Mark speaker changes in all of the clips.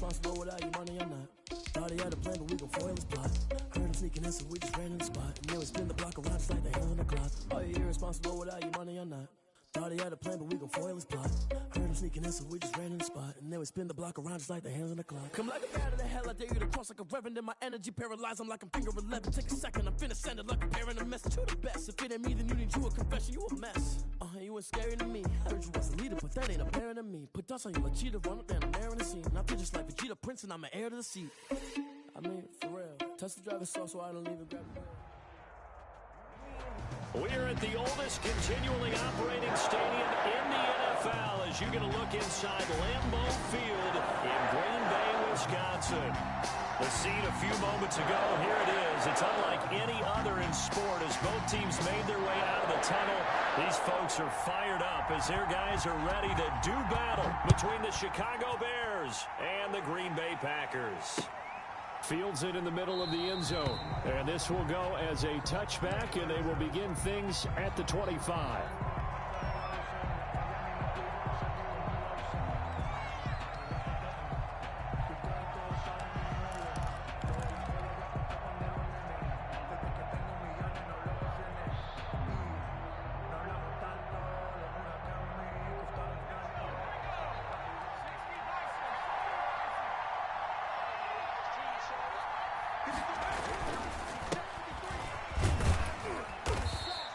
Speaker 1: irresponsible without your money or not. Thought he had a plan, but we gon' foil his plot. Heard him sneaking in, so we just ran in the spot. And then we spin the block around just like the hands on the clock. Are you irresponsible without your money or not? Thought he had a plan, but we gon' foil his plot. Heard him sneaking in, so we just ran in the spot. And then we spin the block around just like the hands on the clock. Come like a bat of the hell, I dare you to cross like a reverend. In my energy paralyzed, I'm like I'm finger 11. Take a second, I'm finna send it like a parent a message to the best. If it ain't me, then you need you a confession, you a mess. You ain't scary to me. I heard you was a leader, but that ain't apparent to me. Put dust on you like cheetah, run up there and air in the scene. I feel just like Vegeta Prince and I'm an heir to the seat. I mean, for real. Touch the driver's soft so I don't even grab the wheel.
Speaker 2: We're at the oldest continually operating stadium in the NFL as you get a look inside Lambeau Field in Green Bay, Wisconsin. The scene a few moments ago, here it is. It's unlike any other in sport as both teams made their way out of the tunnel. These folks are fired up as their guys are ready to do battle between the Chicago Bears and the Green Bay Packers. Fields it in the middle of the end zone. And this will go as a touchback, and they will begin things at the 25.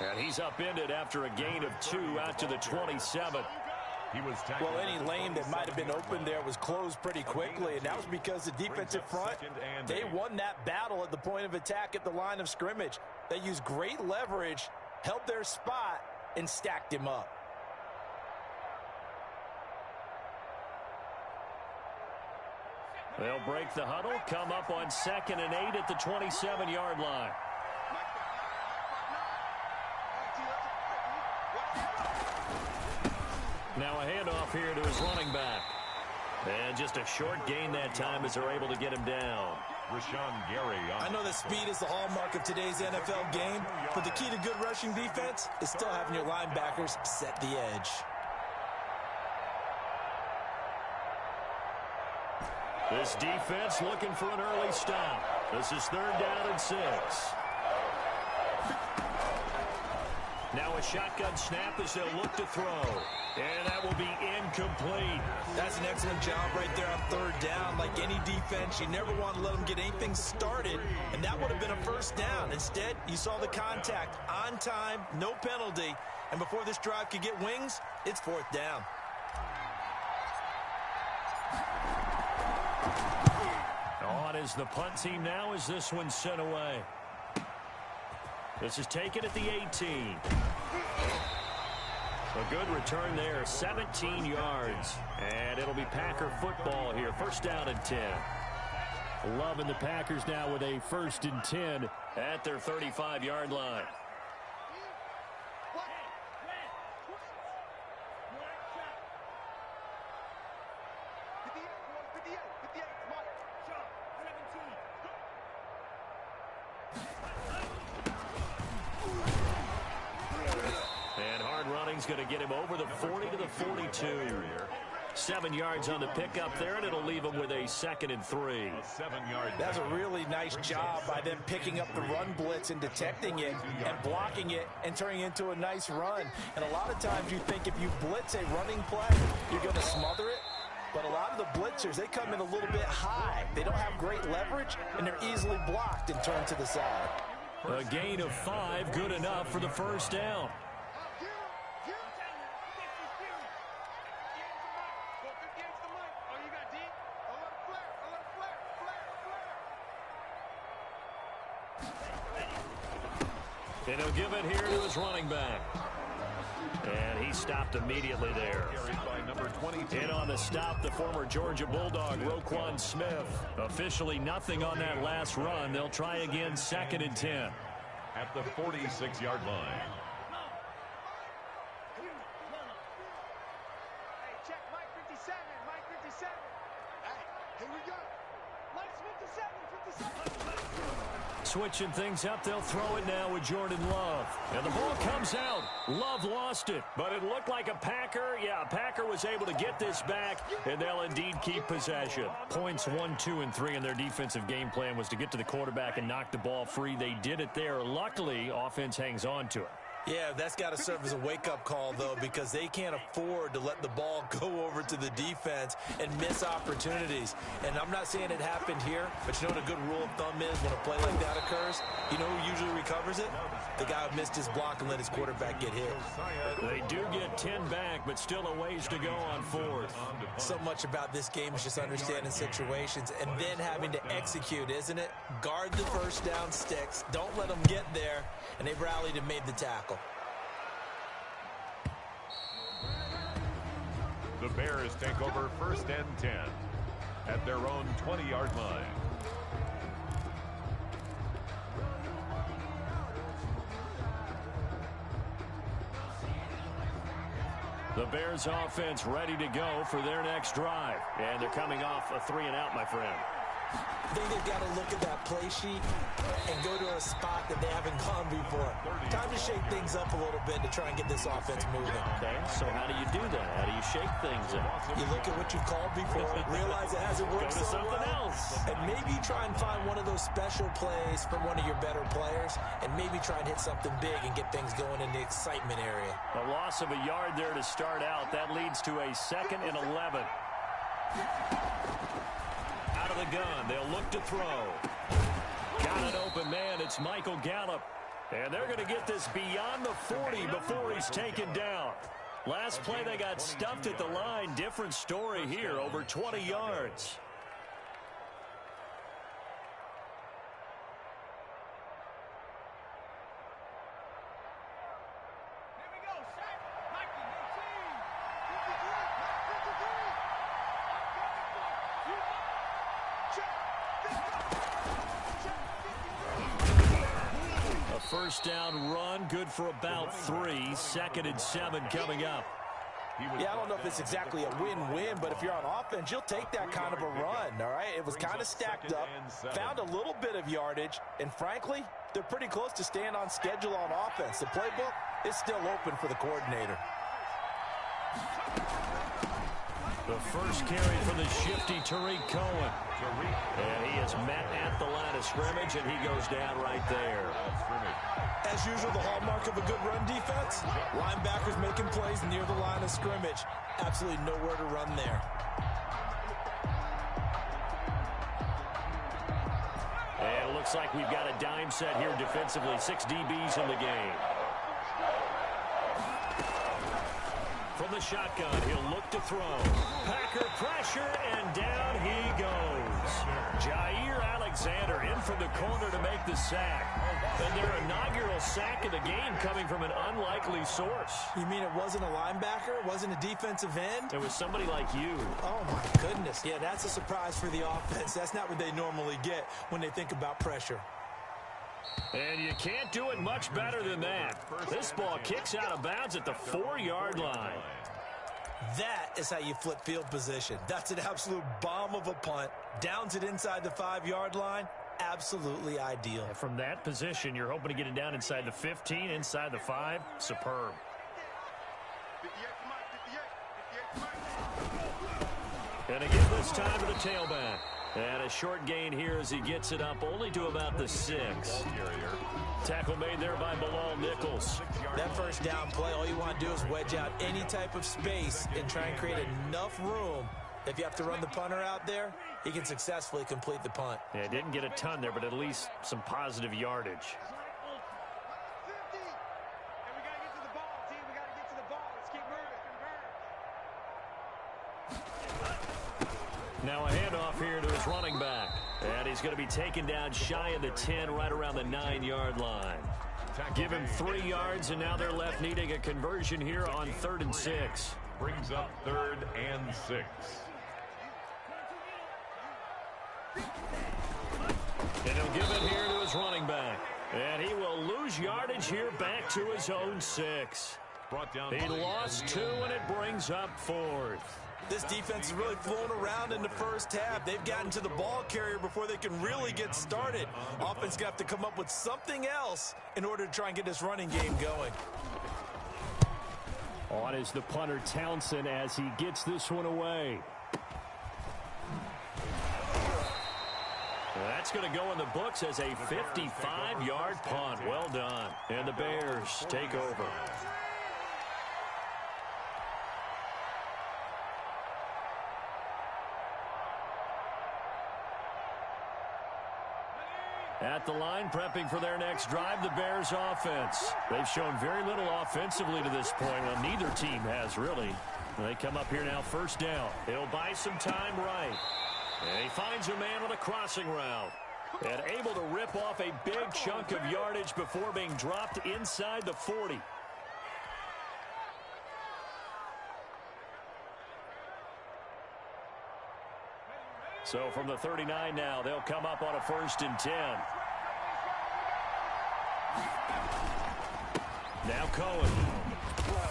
Speaker 2: And he's upended after a gain of 2 out to the 27.
Speaker 3: Well, any lane that might have been open there was closed pretty quickly, and that was because the defensive front, they won that battle at the point of attack at the line of scrimmage. They used great leverage, held their spot, and stacked him up.
Speaker 2: They'll break the huddle, come up on 2nd and 8 at the 27-yard line. Now a handoff here to his running back. And just a short gain that time as they're able to get him down.
Speaker 3: I know that speed is the hallmark of today's NFL game, but the key to good rushing defense is still having your linebackers set the edge.
Speaker 2: This defense looking for an early stop. This is 3rd down and 6. Now a shotgun snap as they'll look to throw. And that will be incomplete.
Speaker 3: That's an excellent job right there on 3rd down. Like any defense, you never want to let them get anything started, and that would have been a 1st down. Instead, you saw the contact on time, no penalty, and before this drive could get wings, it's 4th down.
Speaker 2: On is the punt team now as this one's sent away. This is taken at the 18. A good return there, 17 yards. And it'll be Packer football here, 1st down and 10. Loving the Packers now with a 1st and 10 at their 35-yard line. Going to get him over the 40 to the 42. 7 yards on the pickup there, and it'll leave him with a 2nd and 3.
Speaker 3: That's a really nice job by them picking up the run blitz and detecting it and blocking it and turning it into a nice run. And a lot of times you think if you blitz a running play, you're going to smother it. But a lot of the blitzers, they come in a little bit high. They don't have great leverage, and they're easily blocked and turned to the side.
Speaker 2: A gain of 5, good enough for the 1st down. And he'll give it here to his running back. And he stopped immediately there. In on the stop, the former Georgia Bulldog, Roquan Smith. Officially nothing on that last run. They'll try again, 2nd and 10.
Speaker 4: At the 46-yard line.
Speaker 5: Check Mike 57, Mike 57. Hey, here we go.
Speaker 2: Switching things up, they'll throw it now with Jordan Love. And the ball comes out. Love lost it, but it looked like a Packer. Yeah, a Packer was able to get this back, and they'll indeed keep possession. Points 1, 2, and 3 in their defensive game plan was to get to the quarterback and knock the ball free. They did it there. Luckily, offense hangs on to it.
Speaker 3: Yeah, that's got to serve as a wake-up call, though, because they can't afford to let the ball go over to the defense and miss opportunities. And I'm not saying it happened here, but you know what a good rule of thumb is when a play like that occurs? You know who usually recovers it? The guy who missed his block and let his quarterback get hit.
Speaker 2: They do get 10 back, but still a ways to go on fourth.
Speaker 3: So much about this game is just understanding situations and then having to execute, isn't it? Guard the first down sticks. Don't let them get there. And they rallied and made the tackle.
Speaker 4: The Bears take over 1st and 10 at their own 20-yard line.
Speaker 2: The Bears offense ready to go for their next drive. And they're coming off a 3-and-out, my friend.
Speaker 3: I think they've got to look at that play sheet and go to a spot that they haven't gone before. Time to shake things up a little bit to try and get this offense moving.
Speaker 2: Okay, so how do you do that? How do you shake things up?
Speaker 3: You look at what you called before, realize it hasn't worked
Speaker 2: Go to
Speaker 3: so
Speaker 2: something
Speaker 3: well,
Speaker 2: else.
Speaker 3: and maybe try and find one of those special plays from one of your better players, and maybe try and hit something big and get things going in the excitement area.
Speaker 2: A loss of a yard there to start out. That leads to a 2nd and 11. Out of the gun, they'll look to throw. Got an open man, it's Michael Gallup. And they're going to get this beyond the 40 before he's taken down. Last play they got stuffed at the line. Different story here, over 20 yards. First down run, good for about 3. 2nd and 7 coming up.
Speaker 3: Yeah, I don't know if it's exactly a win-win, but if you're on offense, you'll take that kind of a run, all right? It was kind of stacked up, found a little bit of yardage, and frankly, they're pretty close to staying on schedule on offense. The playbook is still open for the coordinator.
Speaker 2: The first carry for the shifty Tariq Cohen. And he is met at the line of scrimmage, and he goes down right there.
Speaker 3: As usual, the hallmark of a good run defense, linebackers making plays near the line of scrimmage. Absolutely nowhere to run there.
Speaker 2: And it looks like we've got a dime set here defensively. 6 DBs in the game. From the shotgun, he'll look to throw. Packer pressure, and down he goes. Jair Alexander in from the corner to make the sack. And their inaugural sack of the game coming from an unlikely source.
Speaker 3: You mean it wasn't a linebacker? It wasn't a defensive end?
Speaker 2: It was somebody like you.
Speaker 3: Oh, my goodness. Yeah, that's a surprise for the offense. That's not what they normally get when they think about pressure.
Speaker 2: And you can't do it much better than that. This ball kicks out of bounds at the 4-yard line.
Speaker 3: That is how you flip field position. That's an absolute bomb of a punt. Downs it inside the 5-yard line. Absolutely ideal.
Speaker 2: And from that position, you're hoping to get it down inside the 15, inside the 5. Superb. And again this time to the tailback. And a short gain here as he gets it up only to about the 6. Tackle made there by Bilal Nichols.
Speaker 3: That first down play, all you want to do is wedge out any type of space and try and create enough room. If you have to run the punter out there, he can successfully complete the punt.
Speaker 2: Yeah, didn't get a ton there, but at least some positive yardage. Now a handoff here to his running back. And he's going to be taken down shy of the 10, right around the 9-yard line. Give him 3 yards, and now they're left needing a conversion here on 3rd and 6.
Speaker 4: Brings up 3rd and 6.
Speaker 2: And he'll give it here to his running back. And he will lose yardage here back to his own 6. He lost 2, and it brings up 4th.
Speaker 3: This defense is really flown around in the first half. They've gotten to the ball carrier before they can really get started. Offense going to have to come up with something else in order to try and get this running game going.
Speaker 2: On is the punter Townsend as he gets this one away. That's going to go in the books as a 55-yard punt. Well done. And the Bears take over. At the line, prepping for their next drive, the Bears offense. They've shown very little offensively to this point. Well, neither team has, really. They come up here now, first down. He'll buy some time right. And he finds a man on a crossing route. And able to rip off a big chunk of yardage before being dropped inside the 40. So from the 39 now, they'll come up on a 1st and 10. Now Cohen.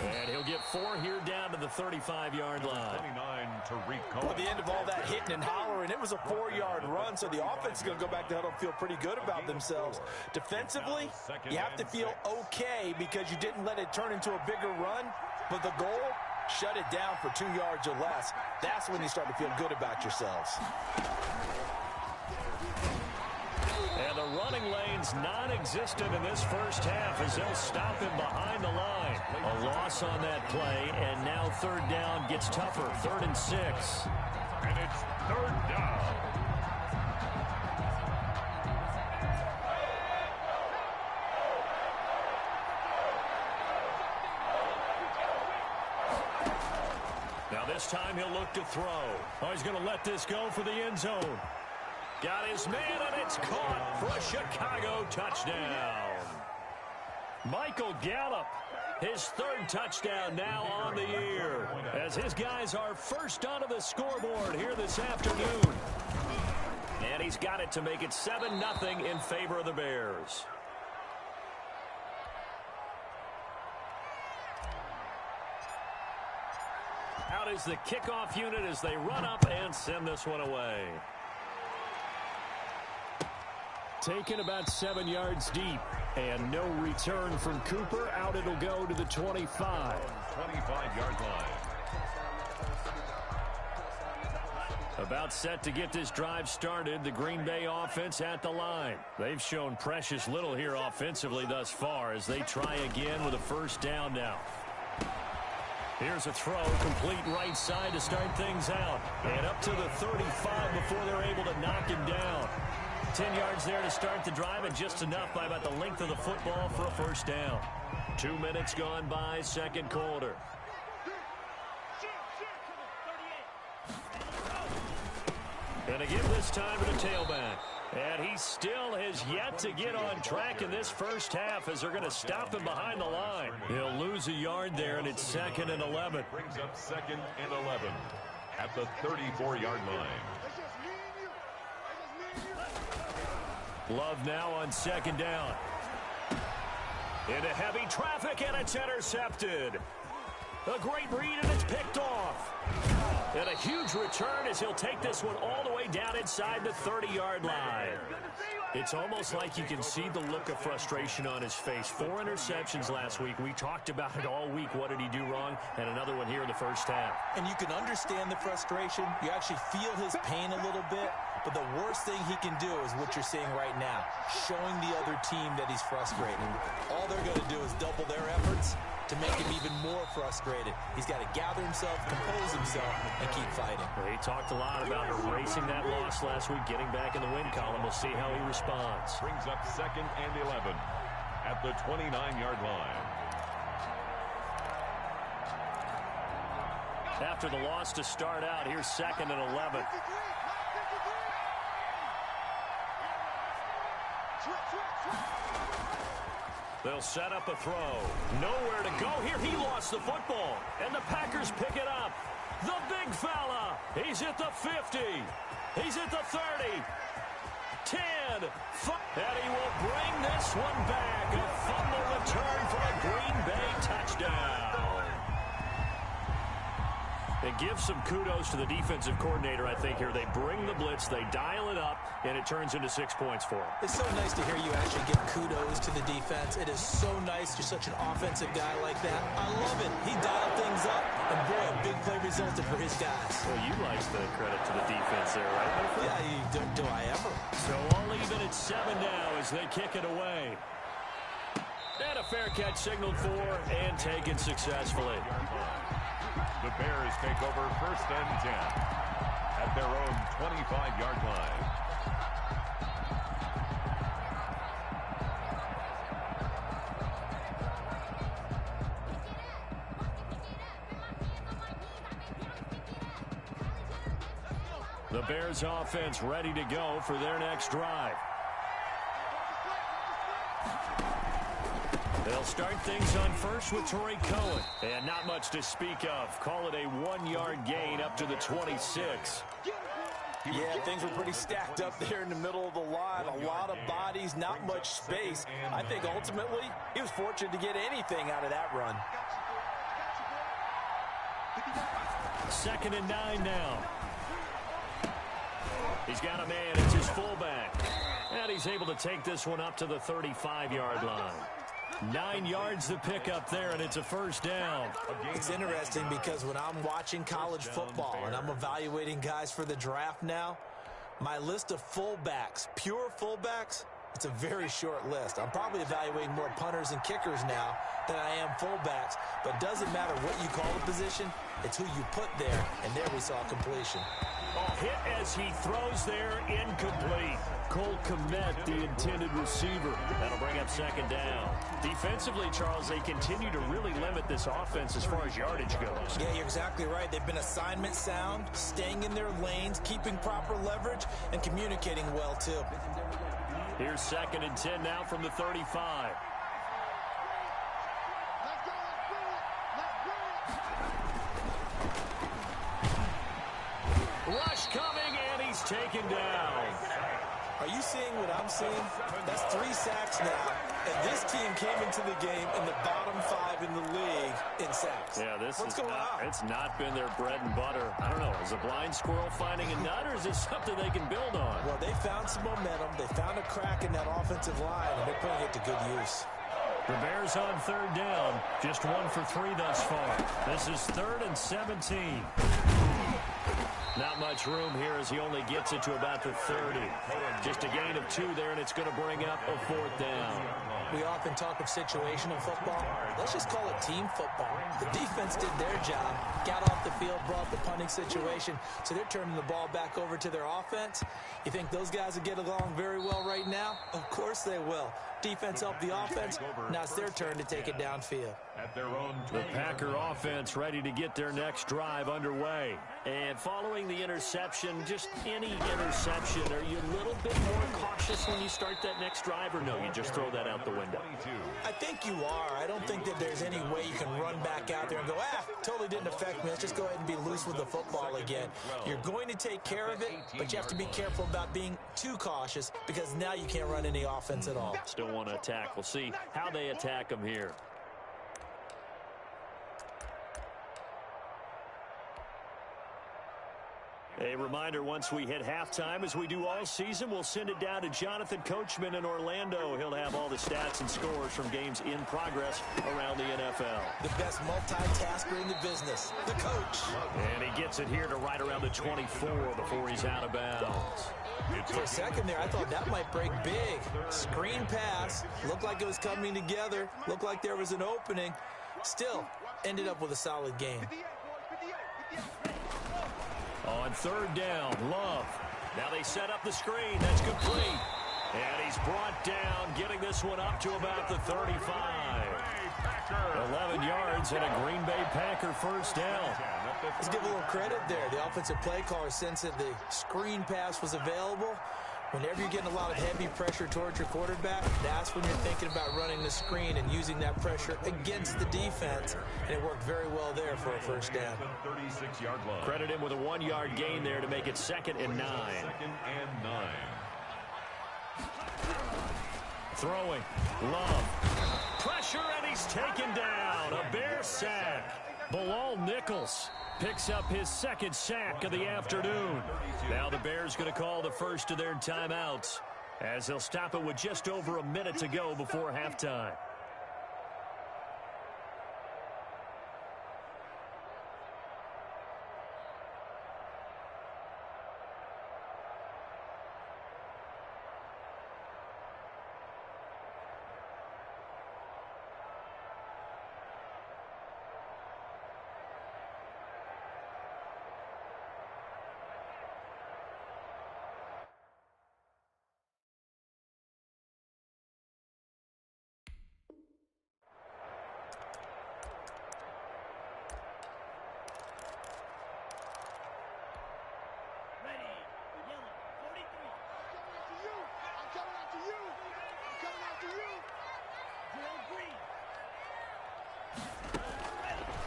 Speaker 2: And he'll get 4 here down to the 35-yard line.
Speaker 4: 29 to Cohen.
Speaker 3: At the end of all that hitting and hollering, it was a 4-yard run, so the offense is going to go back to huddle and feel pretty good about themselves. Defensively, you have to feel okay because you didn't let it turn into a bigger run, but the goal, shut it down for 2 yards or less. That's when you start to feel good about yourselves.
Speaker 2: And the running lane's non-existent in this first half as they'll stop him behind the line. A loss on that play, and now 3rd down gets tougher. 3rd and 6.
Speaker 4: And it's 3rd down.
Speaker 2: Now this time he'll look to throw. Oh, he's going to let this go for the end zone. Got his man, and it's caught for a Chicago touchdown. Michael Gallup, his 3rd touchdown now on the year, as his guys are first onto the scoreboard here this afternoon. And he's got it to make it 7-0 in favor of the Bears. Out is the kickoff unit as they run up and send this one away. Taken about 7 yards deep. And no return from Cooper. Out it'll go to the 25.
Speaker 4: 25-yard line.
Speaker 2: About set to get this drive started. The Green Bay offense at the line. They've shown precious little here offensively thus far as they try again with a 1st down now. Here's a throw, complete right side to start things out. And up to the 35 before they're able to knock him down. 10 yards there to start the drive, and just enough by about the length of the football for a 1st down. 2 minutes gone by, 2nd quarter. And again this time to the tailback. And he still has yet to get on track in this first half as they're going to stop him behind the line. He'll lose a yard there, and it's 2nd and 11.
Speaker 4: Brings up 2nd and 11 at the 34-yard line.
Speaker 2: Love now on 2nd down. Into heavy traffic, and it's intercepted. A great read, and it's picked off. And a huge return as he'll take this one all the way down inside the 30-yard line. It's almost like you can see the look of frustration on his face. 4 interceptions last week. We talked about it all week. What did he do wrong? And another one here in the first half.
Speaker 3: And you can understand the frustration. You actually feel his pain a little bit. But the worst thing he can do is what you're seeing right now, showing the other team that he's frustrated. All they're going to do is double their efforts to make him even more frustrated. He's got to gather himself, compose himself, and keep fighting.
Speaker 2: Well, he talked a lot about erasing that loss last week, getting back in the win column. We'll see how he responds.
Speaker 4: Brings up 2nd and 11 at the 29-yard line.
Speaker 2: After the loss to start out, here's 2nd and 11. They'll set up a throw. Nowhere to go here. He lost the football. And the Packers pick it up. The big fella. He's at the 50. He's at the 30. 10. And he will bring this one back. A fumble return for a Green Bay touchdown. And give some kudos to the defensive coordinator, I think, here. They bring the blitz, they dial it up, and it turns into 6 points for them.
Speaker 3: It's so nice to hear you actually give kudos to the defense. It is so nice you're such an offensive guy like that. I love it. He dialed things up, and boy, a big play resulted for his guys.
Speaker 2: Well, you like the credit to the defense there, right?
Speaker 3: Yeah, do I ever?
Speaker 2: So all even at 7 now as they kick it away. And a fair catch signaled for and taken successfully.
Speaker 4: The Bears take over 1st and 10 at their own 25-yard line.
Speaker 2: The Bears offense ready to go for their next drive. They'll start things on first with Torrey Cohen. And not much to speak of. Call it a 1-yard gain up to the 26.
Speaker 3: Yeah, things were pretty stacked up there in the middle of the line. A lot of bodies, not much space. I think ultimately he was fortunate to get anything out of that run.
Speaker 2: 2nd and 9 now. He's got a man. It's his fullback. And he's able to take this one up to the 35-yard line. 9 yards to pick up there, and it's a 1st down.
Speaker 3: It's interesting because when I'm watching college football and I'm evaluating guys for the draft now, my list of fullbacks, pure fullbacks, it's a very short list. I'm probably evaluating more punters and kickers now than I am fullbacks, but it doesn't matter what you call the position, it's who you put there, and there we saw completion.
Speaker 2: Hit as he throws there, incomplete. Cole Kmet, the intended receiver. That'll bring up 2nd down. Defensively, Charles, they continue to really limit this offense as far as yardage goes.
Speaker 3: Yeah, you're exactly right. They've been assignment sound, staying in their lanes, keeping proper leverage, and communicating well, too.
Speaker 2: Here's 2nd and 10 now from the 35. Rush coming, and he's taken down.
Speaker 3: Are you seeing what I'm seeing? That's 3 sacks now, and this team came into the game in the bottom 5 in the league in sacks.
Speaker 2: Yeah,
Speaker 3: What's going on?
Speaker 2: It's not been their bread and butter. I don't know, is a blind squirrel finding a nut, or is this something they can build on?
Speaker 3: Well, they found some momentum. They found a crack in that offensive line, and they're putting it to good use.
Speaker 2: The Bears on 3rd down, just 1 for 3 thus far. This is 3rd and 17. Not much room here as he only gets it to about the 30. Just a gain of 2 there, and it's going to bring up a 4th down.
Speaker 3: We often talk of situational football. Let's just call it team football. The defense did their job, got off the field, brought the punting situation, so they're turning the ball back over to their offense. You think those guys will get along very well right now? Of course they will. Defense helped the offense. Now it's their turn to take it downfield.
Speaker 4: At their own
Speaker 2: The Packer offense ready to get their next drive underway. And following the interception, just any interception, are you a little bit more cautious when you start that next drive, or no, you just throw that out the window?
Speaker 3: I think you are. I don't think that there's any way you can run back out there and go, totally didn't affect me. Let's just go ahead and be loose with the football again. You're going to take care of it, but you have to be careful about being too cautious because now you can't run any offense at all.
Speaker 2: Still want to attack. We'll see how they attack them here. A reminder, once we hit halftime, as we do all season, we'll send it down to Jonathan Coachman in Orlando. He'll have all the stats and scores from games in progress around the NFL.
Speaker 3: The best multitasker in the business, the coach.
Speaker 2: And he gets it here to right around the 24 before he's out of bounds.
Speaker 3: For a second there, I thought that might break big. Screen pass. Looked like it was coming together. Looked like there was an opening. Still, ended up with a solid game.
Speaker 2: On 3rd down, Love. Now they set up the screen. That's complete. And he's brought down, getting this one up to about the 35. 11 yards and a Green Bay Packer 1st down.
Speaker 3: Let's give a little credit there. The offensive play caller sensed that the screen pass was available. Whenever you're getting a lot of heavy pressure towards your quarterback, that's when you're thinking about running the screen and using that pressure against the defense. And it worked very well there for a 1st down.
Speaker 2: Credit him with a 1-yard gain there to make it 2nd and 9. Throwing. Love. Pressure, and he's taken down. A Bear sack. Bilal Nichols picks up his second sack of the afternoon. Now the Bears going to call the first of their timeouts as they'll stop it with just over a minute to go before halftime.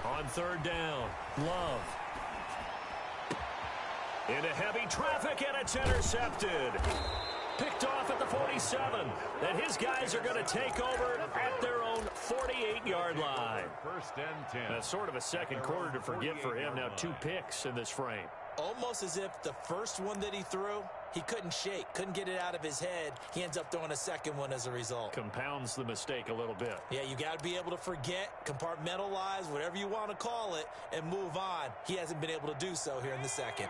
Speaker 2: On third down, Love. Into heavy traffic, and it's intercepted. Picked off at the 47. And his guys are going to take over at their own 48-yard line.
Speaker 4: First and 10.
Speaker 2: That's sort of a second quarter to forget for him. Now 2 picks in this frame.
Speaker 3: Almost as if the first one that he threw, he couldn't shake, couldn't get it out of his head. He ends up throwing a second one as a result.
Speaker 2: Compounds the mistake a little bit.
Speaker 3: Yeah, you got to be able to forget, compartmentalize, whatever you want to call it, and move on. He hasn't been able to do so here in the second.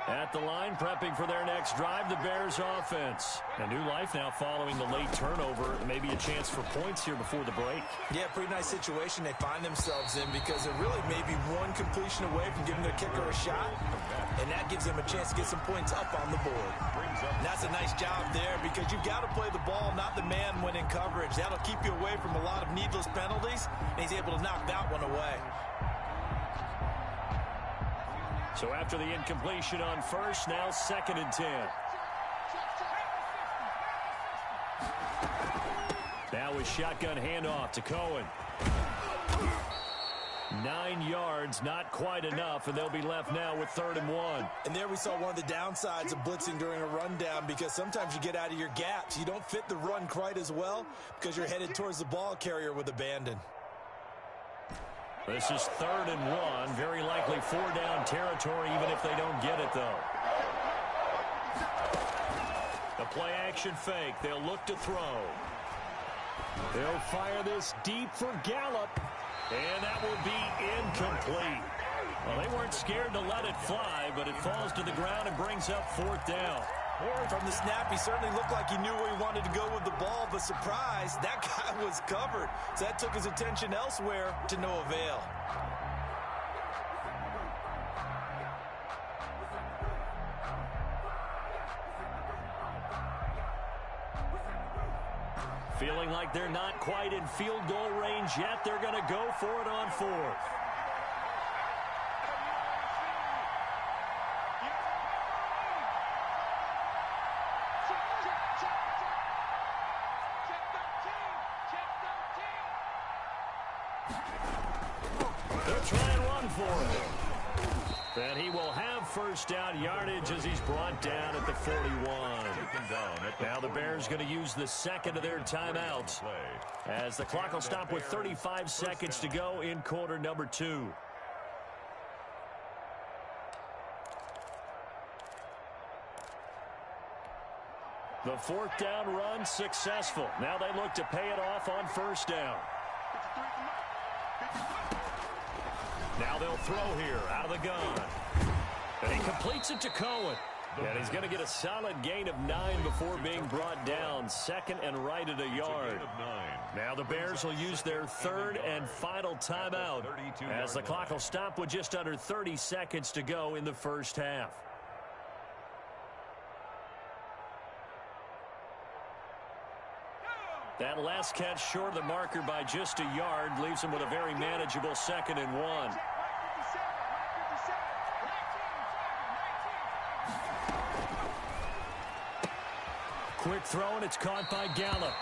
Speaker 2: At the line, prepping for their next drive, the Bears offense. A new life now following the late turnover. Maybe a chance for points here before the break.
Speaker 3: Yeah, pretty nice situation they find themselves in because they're really maybe one completion away from giving their kicker a shot, and that gives them a chance to get some points up on the board. And that's a nice job there because you've got to play the ball, not the man when in coverage. That'll keep you away from a lot of needless penalties, and he's able to knock that one away.
Speaker 2: So after the incompletion on first, now 2nd and 10. Now a shotgun handoff to Cohen. 9 yards, not quite enough, and they'll be left now with 3rd and 1.
Speaker 3: And there we saw one of the downsides of blitzing during a rundown because sometimes you get out of your gaps. You don't fit the run quite as well because you're headed towards the ball carrier with abandon.
Speaker 2: This is 3rd and 1. Very likely 4-down territory, even if they don't get it, though. The play-action fake. They'll look to throw. They'll fire this deep for Gallup, and that will be incomplete. Well, they weren't scared to let it fly, but it falls to the ground and brings up 4th down.
Speaker 3: From the snap, he certainly looked like he knew where he wanted to go with the ball, but surprise, that guy was covered. So that took his attention elsewhere to no avail.
Speaker 2: Feeling like they're not quite in field goal range yet, they're going to go for it on 4th. Try and run for it. And he will have 1st down yardage as he's brought down at the 41. Now the Bears going to use the 2nd of their timeouts as the clock will stop with 35 seconds to go in quarter number 2. The 4th down run successful. Now they look to pay it off on 1st down. Now they'll throw here out of the gun. And he completes it to Cohen. And he's going to get a solid gain of 9 before being brought down. 2nd and right at a yard. Now the Bears will use their 3rd and final timeout as the clock will stop with just under 30 seconds to go in the first half. That last catch short of the marker by just a yard leaves him with a very manageable 2nd and 1. quick throw, and it's caught by Gallup.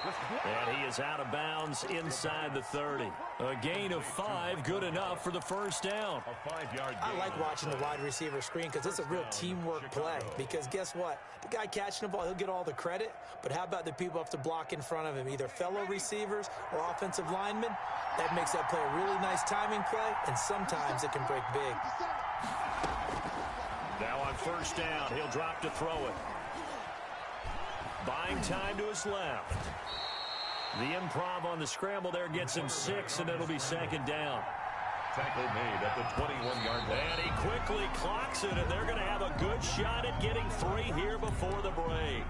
Speaker 2: And he is out of bounds inside the 30. A gain of 5, good enough for the first down.
Speaker 4: A 5-yard
Speaker 3: I
Speaker 4: gain.
Speaker 3: like watching the wide receiver screen because it's a real teamwork play. Because guess what? The guy catching the ball, he'll get all the credit. But how about the people who have to block in front of him, either fellow receivers or offensive linemen? That makes that play a really nice timing play, and sometimes it can break big.
Speaker 2: Now on first down, he'll drop to throw it. Buying time to his left. The improv on the scramble there gets him 6, and it'll be second down.
Speaker 4: Tackle made at the 21-yard line.
Speaker 2: And he quickly clocks it, and they're going to have a good shot at getting 3 here before the break.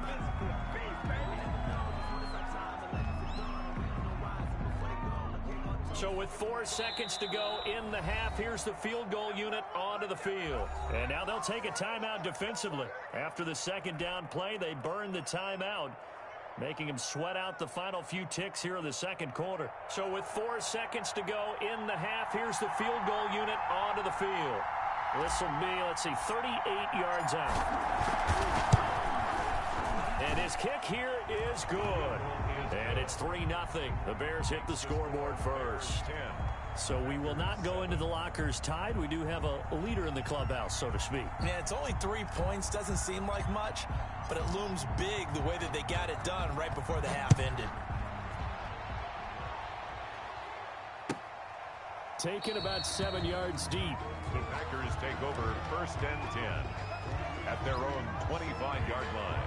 Speaker 2: So with 4 seconds to go in the half, here's the field goal unit onto the field. And now they'll take a timeout defensively. After the second down play, they burn the timeout, making them sweat out the final few ticks here in the second quarter. So with 4 seconds to go in the half, here's the field goal unit onto the field. This will be, let's see, 38 yards out. And his kick here is good. And it's 3-0. The Bears hit the scoreboard first. So we will not go into the lockers tied. We do have a leader in the clubhouse, so to speak.
Speaker 3: Yeah, it's only 3 points. Doesn't seem like much, but it looms big the way that they got it done right before the half ended.
Speaker 2: Taken about 7 yards deep.
Speaker 4: The Packers take over first and 10 at their own 25-yard line.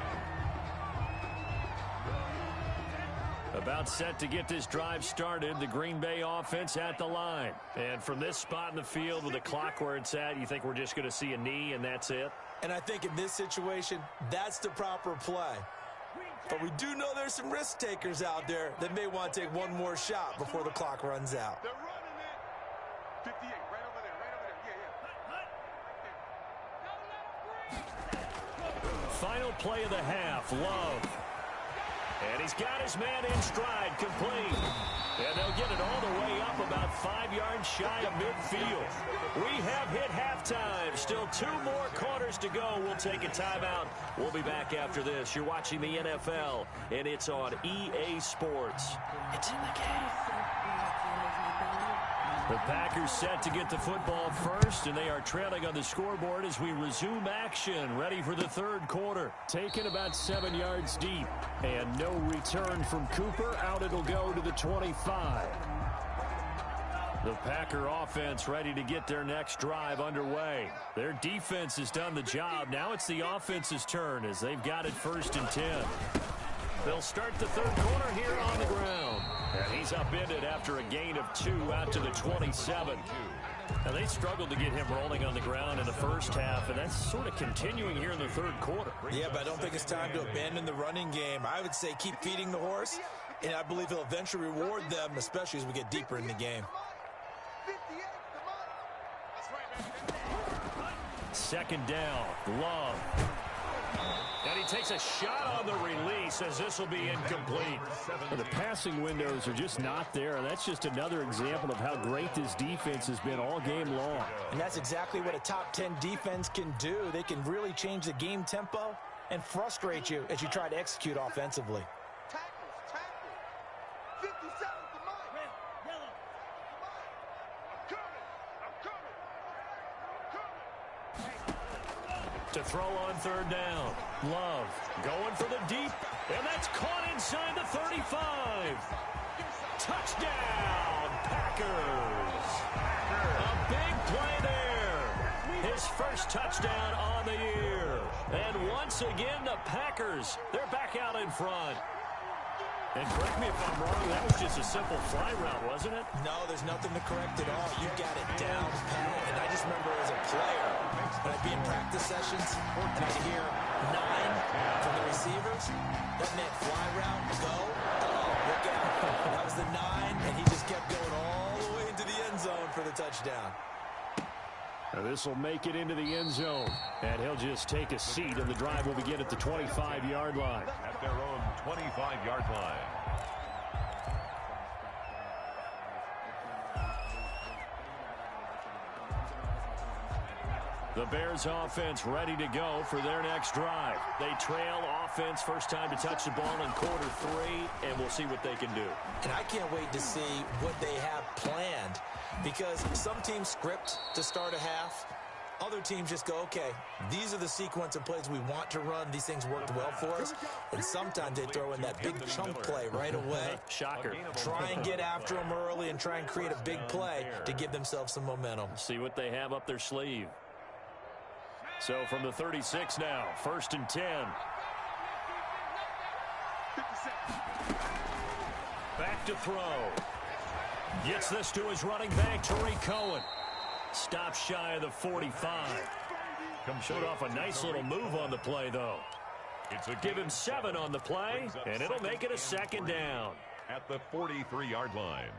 Speaker 2: About set to get this drive started. The Green Bay offense at the line. And from this spot in the field with the clock where it's at, you think we're just going to see a knee and that's it?
Speaker 3: And I think in this situation, that's the proper play. But we do know there's some risk takers out there that may want to take one more shot before the clock runs out.
Speaker 5: They're running it. 58, right over there. Yeah.
Speaker 2: Final play of the half, Love. And he's got his man in stride, complete. And they'll get it all the way up about 5 yards shy of midfield. We have hit halftime. Still 2 more quarters to go. We'll take a timeout. We'll be back after this. You're watching the NFL, and it's on EA Sports. It's in the game. The Packers set to get the football first, and they are trailing on the scoreboard as we resume action, ready for the third quarter. Taken about 7 yards deep, and no return from Cooper. Out it'll go to the 25. The Packer offense ready to get their next drive underway. Their defense has done the job. Now it's the offense's turn as they've got it first and 10. They'll start the third quarter here on the ground. And he's upended after a gain of 2 out to the 27. Now, they struggled to get him rolling on the ground in the first half, and that's sort of continuing here in the third quarter.
Speaker 3: Yeah, but I don't think it's time to abandon the running game. I would say keep feeding the horse, and I believe he'll eventually reward them, especially as we get deeper in the game.
Speaker 2: Second down, Love. And he takes a shot on the release as this will be incomplete. The passing windows are just not there. That's just another example of how great this defense has been all game long.
Speaker 3: And that's exactly what a top 10 defense can do. They can really change the game tempo and frustrate you as you try to execute offensively.
Speaker 2: To throw on third down. Love going for the deep, and that's caught inside the 35. Touchdown, Packers. A big play there. His first touchdown on the year. And once again, the Packers, they're back out in front. And correct me if I'm wrong, that was just a simple fly route, wasn't it?
Speaker 3: No, there's nothing to correct at all. You got it down pat. And I just remember as a player, when I'd be in practice sessions, and I'd hear 9 from the receivers, that meant fly route, go, look out. That was the 9, and he just kept going all the way into the end zone for the touchdown.
Speaker 2: Now this will make it into the end zone, and he'll just take a seat, and the drive will begin at the 25-yard line.
Speaker 4: At their own 25-yard line.
Speaker 2: The Bears offense ready to go for their next drive. They trail offense, first time to touch the ball in quarter 3, and we'll see what they can do.
Speaker 3: And I can't wait to see what they have planned, because some teams script to start a half. Other teams just go, okay, these are the sequence of plays we want to run. These things worked well for us. And sometimes they throw in that big chunk play right away.
Speaker 2: Shocker.
Speaker 3: Try and get after them early and try and create a big play to give themselves some momentum.
Speaker 2: See what they have up their sleeve. So from the 36 now, 1st and 10. Back to throw. Gets this to his running back, Tariq Cohen. Stops shy of the 45. Showed off a nice little move on the play, though. Give him 7 on the play, and it'll make it a 2nd down.
Speaker 4: At the 43-yard line.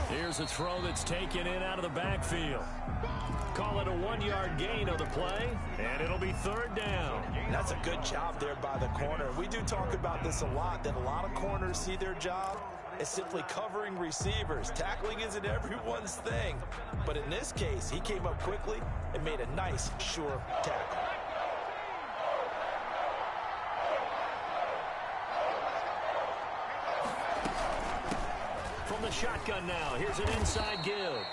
Speaker 2: Here's a throw that's taken in out of the backfield. Call it a 1-yard gain of the play, and it'll be 3rd down.
Speaker 3: That's a good job there by the corner. We do talk about this a lot, that a lot of corners see their job as simply covering receivers. Tackling isn't everyone's thing. But in this case, he came up quickly and made a nice, sure tackle.
Speaker 2: From the shotgun now, here's an inside give.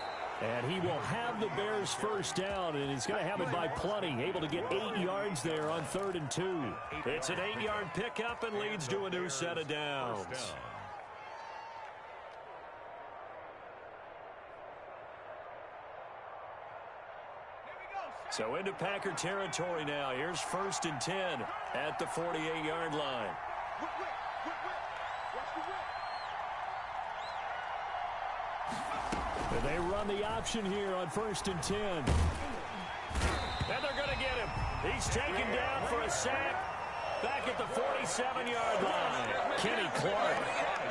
Speaker 2: And he will have the Bears first down, and he's going to have it by plenty. Able to get 8 yards there on 3rd and 2. It's an 8-yard pickup and leads to a new set of downs. So into Packer territory now. Here's 1st and 10 at the 48-yard line. And they run the option here on 1st and 10. And they're going to get him. He's taken down for a sack back at the 47-yard line. Kenny Clark,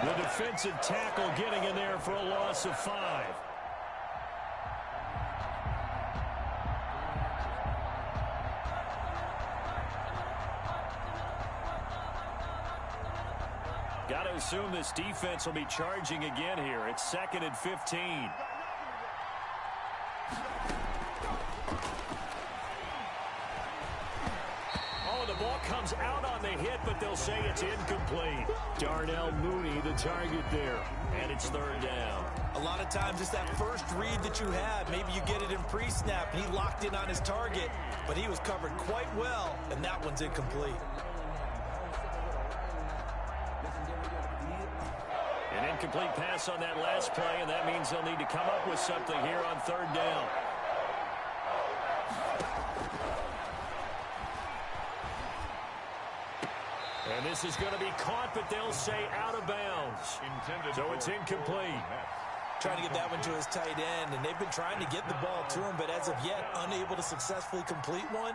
Speaker 2: the defensive tackle, getting in there for a loss of 5. Got to assume this defense will be charging again here. It's 2nd and 15. Oh, the ball comes out on the hit, but they'll say it's incomplete. Darnell Mooney, the target there, and it's 3rd down.
Speaker 3: A lot of times it's that first read that you have. Maybe you get it in pre-snap, and he locked in on his target, but he was covered quite well, and that one's incomplete.
Speaker 2: An incomplete pass on that last play, and that means they'll need to come up with something here on 3rd down. And this is going to be caught, but they'll say out of bounds. So it's incomplete.
Speaker 3: Trying to get that one to his tight end, and they've been trying to get the ball to him, but as of yet, unable to successfully complete one.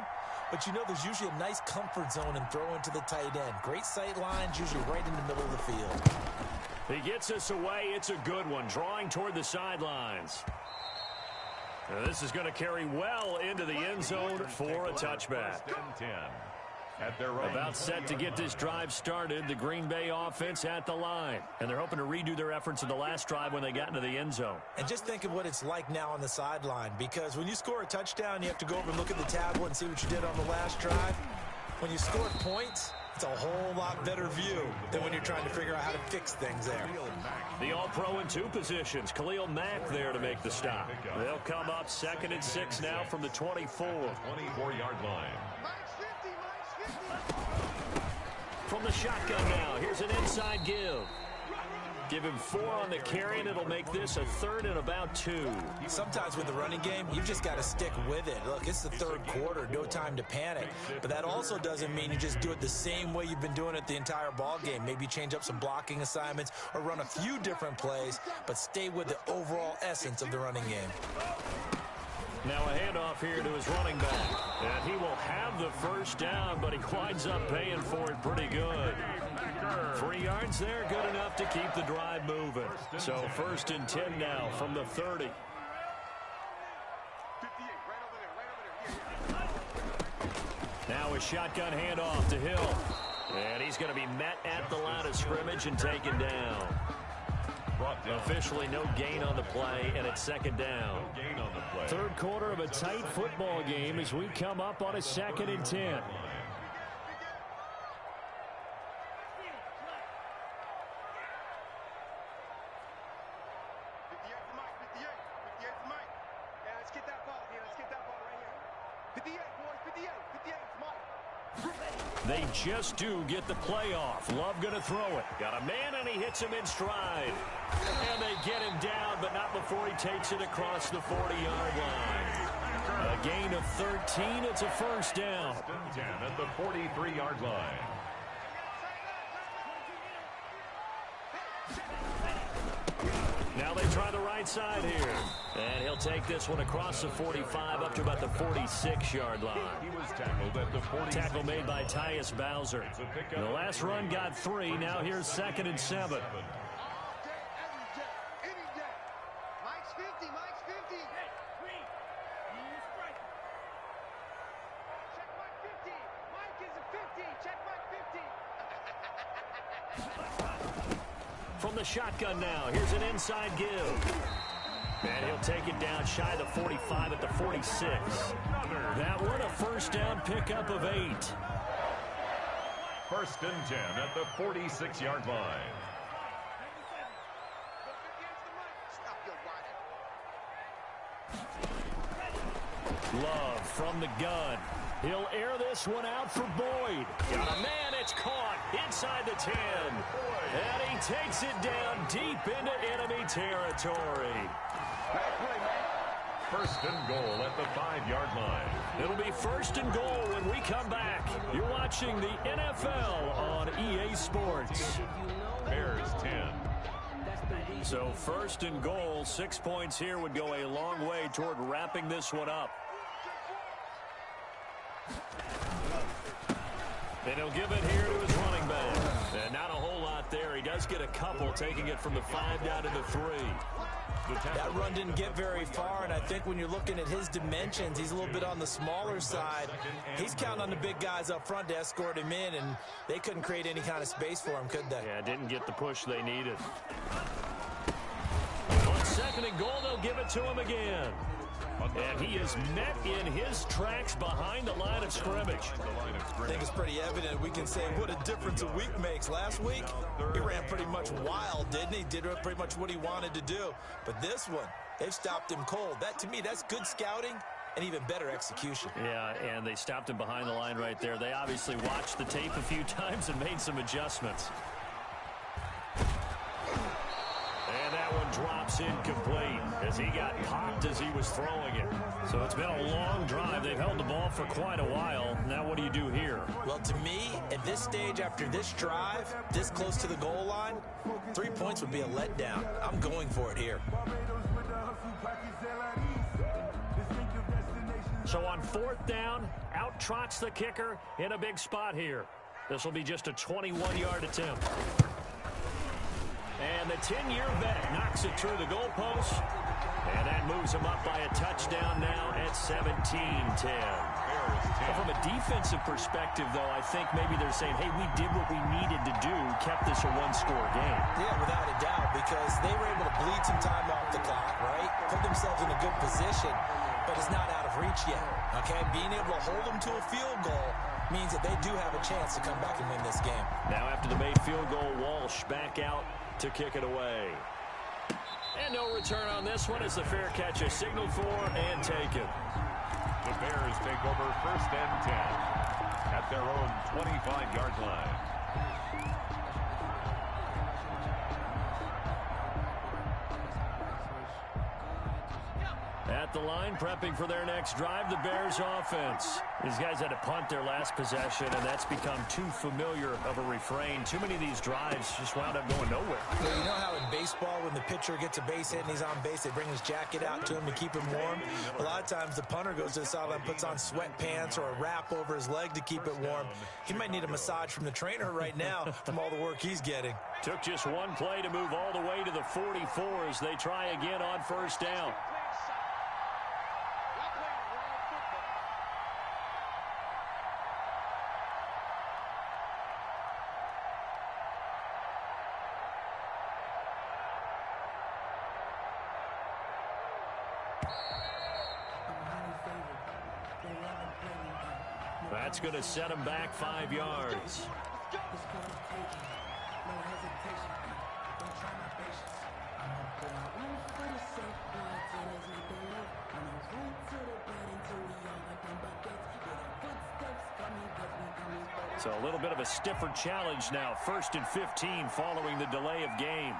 Speaker 3: But you know, there's usually a nice comfort zone in throwing to the tight end. Great sight lines, usually right in the middle of the field.
Speaker 2: He gets us away. It's a good one, drawing toward the sidelines. Now, this is going to carry well into the end zone for a touchback. About set to get this drive started, the Green Bay offense at the line. And they're hoping to redo their efforts in the last drive when they got into the end zone.
Speaker 3: And just think of what it's like now on the sideline, because when you score a touchdown, you have to go over and look at the tablet and see what you did on the last drive. When you score points, it's a whole lot better view than when you're trying to figure out how to fix things there.
Speaker 2: The All-Pro in 2 positions. Khalil Mack there to make the stop. They'll come up 2nd and 6 now from the 24.
Speaker 4: 24-yard line.
Speaker 2: From the shotgun now, here's an inside give. Give him 4 on the carry, and it'll make this a 3rd and about 2.
Speaker 3: Sometimes with the running game, you've just got to stick with it. Look, it's the 3rd quarter, no time to panic. But that also doesn't mean you just do it the same way you've been doing it the entire ball game. Maybe change up some blocking assignments or run a few different plays, but stay with the overall essence of the running game.
Speaker 2: Now a handoff here to his running back. And he will have the first down, but he winds up paying for it pretty good. 3 yards there, good enough to keep the drive moving. So 1st and 10 now from the 30. Now a shotgun handoff to Hill. And he's going to be met at the line of scrimmage and taken down. Officially no gain on the play, and it's second down. Third quarter of a tight football game as we come up on a 2nd and 10. They just do get the play off. Love going to throw it. Got a man, and he hits him in stride. And they get him down, but not before he takes it across the 40-yard line. A gain of 13. It's a first down.
Speaker 4: 10 at the 43-yard line.
Speaker 2: Now they try the right side here. And he'll take this one across the 45 up to about the 46-yard line.
Speaker 4: He was tackled at the 46.
Speaker 2: Tackle made by Tyus Bowser. The last run got 3. Now here's 2nd and 7. From the shotgun now, here's an inside give. And he'll take it down shy of the 45 at the 46. That one a first down pickup of 8.
Speaker 4: 1st and 10 at the 46-yard line.
Speaker 2: Love from the gun. He'll air this one out for Boyd. Got a man, it's caught inside the 10. And he takes it down deep into enemy territory.
Speaker 4: 1st and goal at the 5-yard line.
Speaker 2: It'll be 1st and goal when we come back. You're watching the NFL on EA Sports.
Speaker 4: Bears 10.
Speaker 2: So 1st and goal, 6 points here would go a long way toward wrapping this one up. And he'll give it here to his running back. And not a whole lot there. He does get a couple, taking it from the 5 down to the 3.
Speaker 3: That run didn't get very far, and I think when you're looking at his dimensions, he's a little bit on the smaller side. He's counting on the big guys up front to escort him in, and they couldn't create any kind of space for him, could they?
Speaker 2: Yeah, didn't get the push they needed. On 2nd and goal, they'll give it to him again. And he is met in his tracks behind the line of scrimmage.
Speaker 3: I think it's pretty evident. We can say what a difference a week makes. Last week, he ran pretty much wild, didn't he? Did pretty much what he wanted to do. But this one, they've stopped him cold. That, to me, that's good scouting and even better execution.
Speaker 2: Yeah, and they stopped him behind the line right there. They obviously watched the tape a few times and made some adjustments. And that one drops incomplete as he got popped as he was throwing it. So it's been a long drive. They've held the ball for quite a while. Now what do you do here?
Speaker 3: Well, to me, at this stage, after this drive, this close to the goal line, 3 points would be a letdown. I'm going for it here.
Speaker 2: So on 4th down, out trots the kicker in a big spot here. This will be just a 21-yard attempt. And the 10-year vet knocks it through the goalpost. And that moves him up by a touchdown now at 17-10. Well, from a defensive perspective, though, I think maybe they're saying, hey, we did what we needed to do, kept this a one-score game.
Speaker 3: Yeah, without a doubt, because they were able to bleed some time off the clock, right? Put themselves in a good position, but it's not out of reach yet, okay? Being able to hold them to a field goal means that they do have a chance to come back and win this game.
Speaker 2: Now after the made field goal, Walsh back out to kick it away. And no return on this one as the fair catch is signaled for and taken.
Speaker 4: The Bears take over 1st and 10 at their own 25-yard line.
Speaker 2: At the line, prepping for their next drive, the Bears offense. These guys had to punt their last possession, and that's become too familiar of a refrain. Too many of these drives just wound up going nowhere.
Speaker 3: Well, you know how in baseball, when the pitcher gets a base hit and he's on base, they bring his jacket out to him to keep him warm? A lot of times the punter goes to the sideline, puts on sweatpants or a wrap over his leg to keep it warm. He might need a massage from the trainer right now from all the work he's getting.
Speaker 2: Took just one play to move all the way to the 44 as they try again on 1st down. That's going to set him back 5 yards. So a little bit of a stiffer challenge now. 1st and 15 following the delay of game.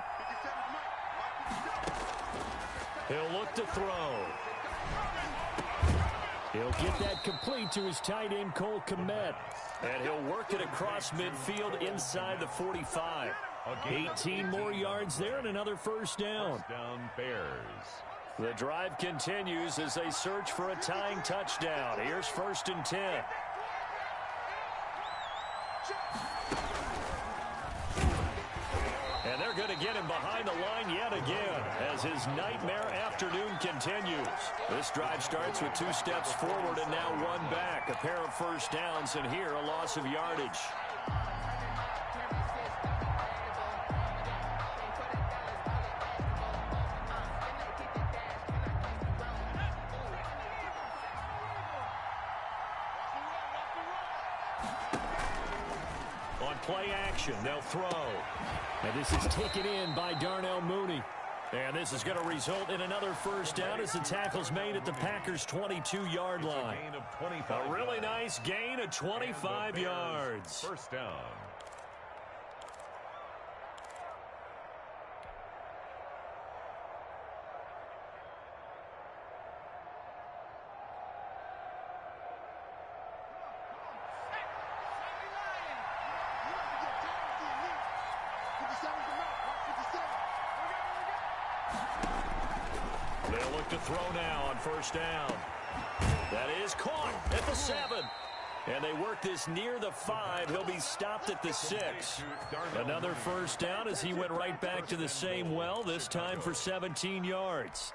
Speaker 2: He'll look to throw. He'll get that complete to his tight end, Cole Kmet. And he'll work it across midfield inside the 45. 18 more yards there and another first down.
Speaker 4: First down, Bears.
Speaker 2: The drive continues as they search for a tying touchdown. Here's 1st and 10. And they're going to get him behind the line yet again as his nightmare afternoon continues. This drive starts with 2 steps forward and now 1 back. A pair of first downs, and here a loss of yardage. On play action, they'll throw. And this is taken in by Darnell Mooney. And this is going to result in another first down as the tackle's made at the Packers' 22-yard line.
Speaker 4: Gain of 25
Speaker 2: A really nice gain of 25 yards.
Speaker 4: First down.
Speaker 2: They'll look to throw now on first down. That is caught at the 7. And they work this near the 5. He'll be stopped at the 6. Another first down as he went right back to the same well, this time for 17 yards.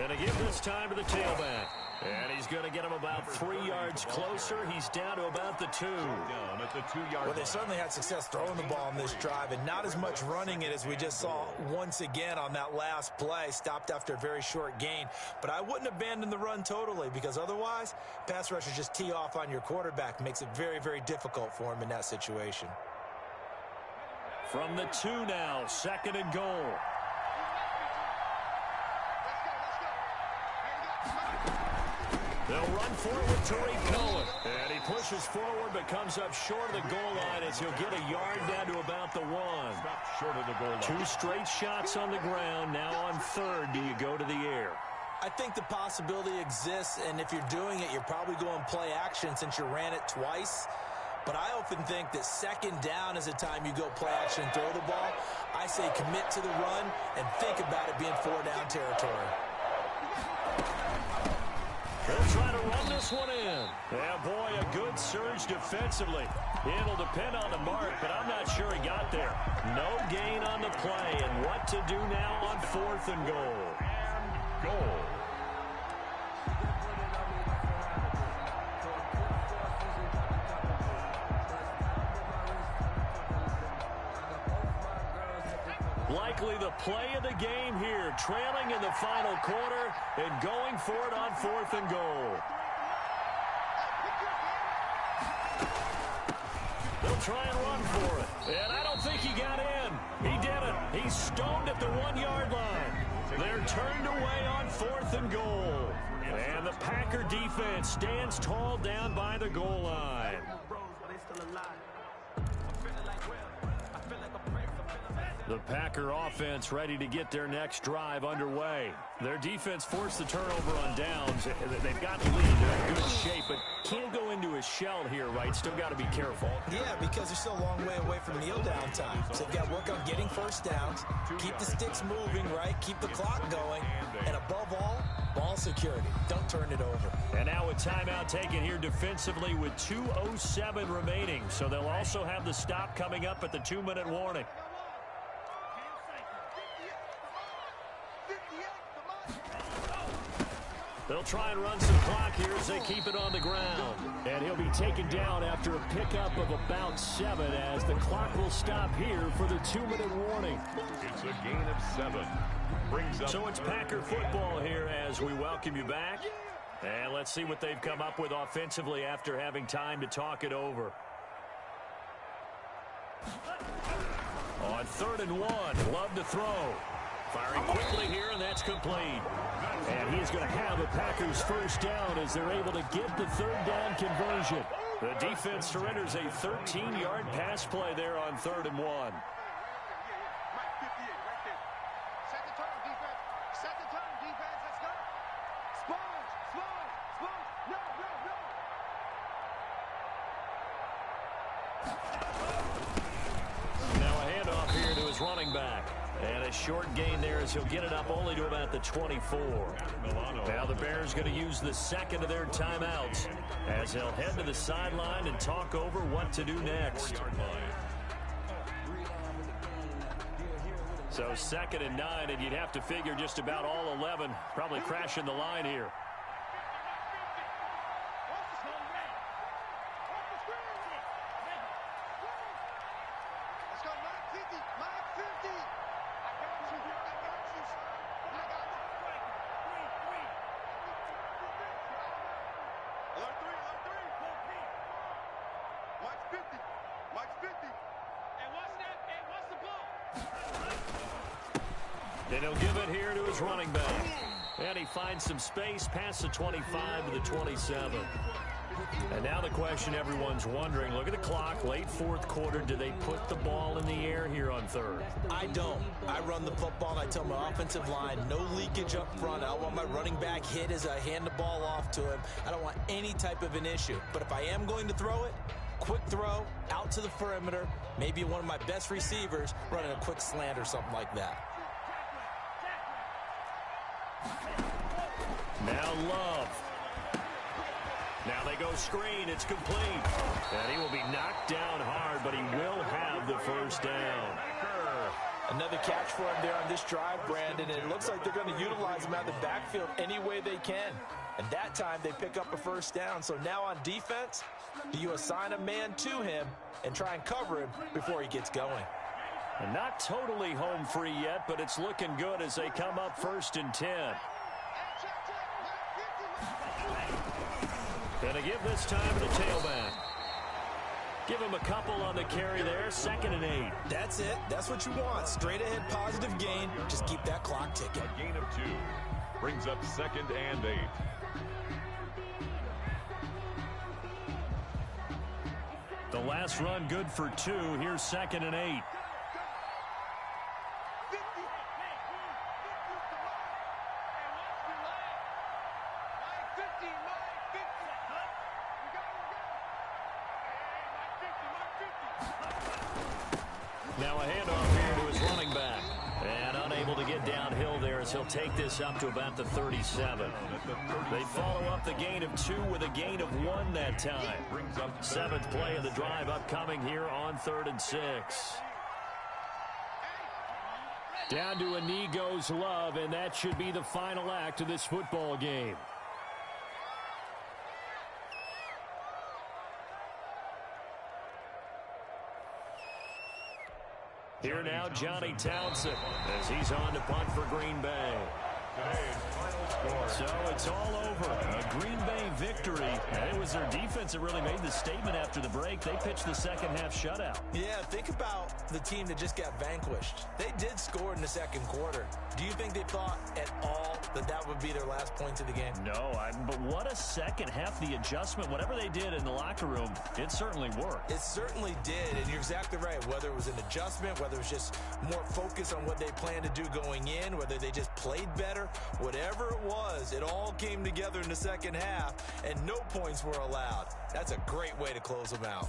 Speaker 2: And again this time to the tailback. And he's going to get him about 3 yards closer. He's down to about the 2.
Speaker 4: Down at the 2-yard line.
Speaker 3: Well, they certainly had success throwing the ball on this drive, and not as much running it as we just saw once again on that last play. Stopped after a very short gain. But I wouldn't abandon the run totally, because otherwise, pass rushers just tee off on your quarterback. Makes it very, very difficult for him in that situation.
Speaker 2: From the 2 now, 2nd and goal. They'll run forward with Tariq Cohen. And he pushes forward but comes up short of the goal line as he'll get a yard down to about the 1.
Speaker 4: Stop short of the goal line.
Speaker 2: 2 straight shots on the ground. Now on 3rd, do you go to the air?
Speaker 3: I think the possibility exists, and if you're doing it, you're probably going play action since you ran it twice. But I often think that 2nd down is the time you go play action and throw the ball. I say commit to the run and think about it being 4-down territory.
Speaker 2: They'll try to run this one in. Yeah, boy, a good surge defensively. It'll depend on the mark, but I'm not sure he got there. No gain on the play, and what to do now on 4th and goal.
Speaker 4: And goal.
Speaker 2: Likely the play of the game here, trailing in the final quarter and going for it on 4th and goal. They'll try and run for it, and I don't think he got in. He did it. He's stoned at the 1-yard line. They're turned away on 4th and goal. And the Packer defense stands tall down by the goal line. The Packer offense ready to get their next drive underway. Their defense forced the turnover on downs. They've got the lead. They're in good shape, but can't go into a shell here, right? Still got to be careful.
Speaker 3: Yeah, because they're still a long way away from kneel down time. So they've got to work on getting first downs, keep the sticks moving, right? Keep the clock going, and above all, ball security. Don't turn it over.
Speaker 2: And now a timeout taken here defensively with 2:07 remaining. So they'll also have the stop coming up at the 2-minute warning. They'll try and run some clock here as they keep it on the ground. And he'll be taken down after a pickup of about 7 as the clock will stop here for the 2-minute warning.
Speaker 4: It's a gain of 7. Brings up.
Speaker 2: So it's Packer football here as we welcome you back. And let's see what they've come up with offensively after having time to talk it over. On 3rd and 1, Love to throw. Firing quickly here, and that's complete. And he's going to have the Packers first down as they're able to get the 3rd down conversion. The defense surrenders a 13-yard pass play there on 3rd and 1. Now a handoff here to his running back. And a short gain there as he'll get it up only to about the 24. Now the Bears going to use the second of their timeouts as they'll head to the sideline and talk over what to do next. So 2nd and 9, and you'd have to figure just about all 11 probably crashing the line here. And he'll give it here to his running back. And he finds some space past the 25 to the 27. And now the question everyone's wondering, look at the clock, late 4th quarter, do they put the ball in the air here on 3rd?
Speaker 3: I don't. I run the football, and I tell my offensive line, no leakage up front. I don't want my running back hit as I hand the ball off to him. I don't want any type of an issue. But if I am going to throw it, quick throw, out to the perimeter, maybe one of my best receivers running a quick slant or something like that.
Speaker 2: Now Love. Now they go screen. It's complete. And he will be knocked down hard, but he will have the first down.
Speaker 3: Another catch for him there on this drive, Brandon. And it looks like they're going to utilize him out of the backfield any way they can. And that time they pick up a first down. So now on defense, do you assign a man to him and try and cover him before he gets going?
Speaker 2: And not totally home free yet, but it's looking good as they come up 1st and 10. Gonna give this time to the tailback. Give him a couple on the carry there. 2nd and 8.
Speaker 3: That's it. That's what you want. Straight ahead positive gain. Just keep that clock ticking.
Speaker 4: A gain of 2. Brings up 2nd and 8.
Speaker 2: The last run good for 2. Here's 2nd and 8. Now a handoff here to his running back. And unable to get downhill there as he'll take this up to about the 37. They follow up the gain of 2 with a gain of 1 that time. 7th play of the drive upcoming here on 3rd and 6. Down to a knee goes Love, and that should be the final act of this football game. Here now, Johnny Townsend, as he's on to punt for Green Bay. So it's all over. A Green Bay victory. And it was their defense that really made the statement after the break. They pitched the second half shutout.
Speaker 3: Yeah, think about the team that just got vanquished. They did score in the 2nd quarter. Do you think they thought at all that that would be their last points of the game?
Speaker 2: No, but what a second half. The adjustment, whatever they did in the locker room, it certainly worked.
Speaker 3: It certainly did, and you're exactly right. Whether it was an adjustment, whether it was just more focus on what they planned to do going in, whether they just played better, whatever it was, it all came together in the second half, and no points were allowed. That's a great way to close them out.